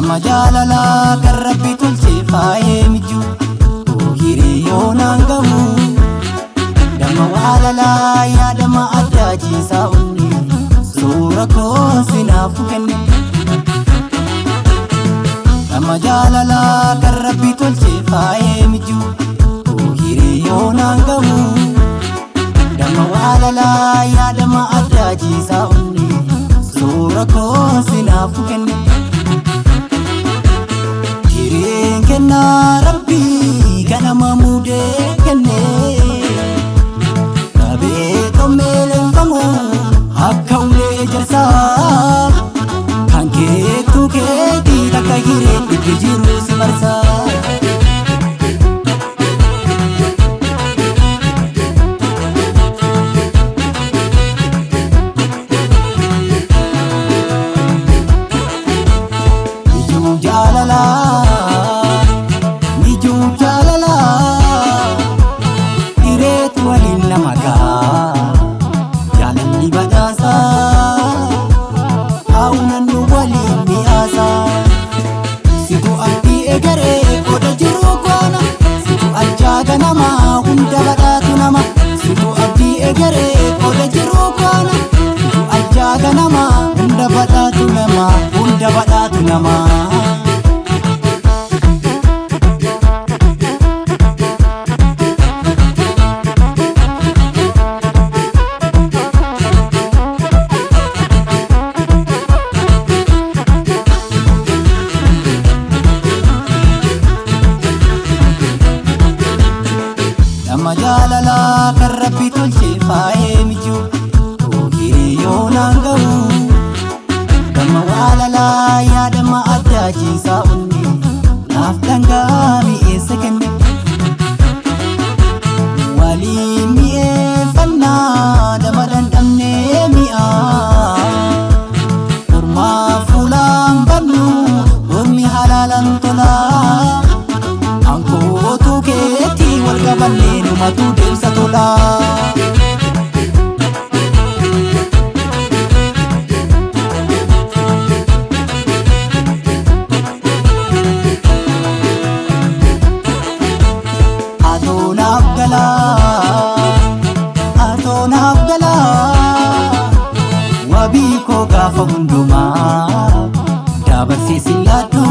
Nama jaalala kan Rabbi tolche faayee mijju hiriyoon hangamu Dama waalala yaadama addaa jiisaa onni suura koo sinaafu kenne Nama jaalala kan Rabbi tolche faayee mijju hiriyoon hangamu Dama waalala yaadama addaa jiisaa onni suura koo sinaafu kenne Kenna Rabbi ganama mudee kenne Kabee tommelen famu akka ulee jarsaa Kan keetu keetii takka hiree itti jiru si marsaa Ijuu jaalalaa Jaalalli badhaasa Haawunan nu waliin mi'aasa Situ abdii egeree qoda jiru koona Situ alchaa ganama hunda badhaatu nama Situ abdii egeree qoda jiru koona Situ alchaa ganama hunda badhaatu nama Hunda badhaatu nama Nama jaalala kan Rabbi tolche faayee mijju hiriyoon hangamu Dama waalala yaadama addaa jiisaa onni naaf dhangaa mi'eessa kenne Waliin mi'eeffannaa dama dhandhamnee mi'aa Ormaa fuulaan bannu ormi halaalan tolaa Ankootu keetii wal qabannee numatu deemsa tolaa Atoonaaf galaa wabii koo gaafa hundumaa dabarsiisin laaddu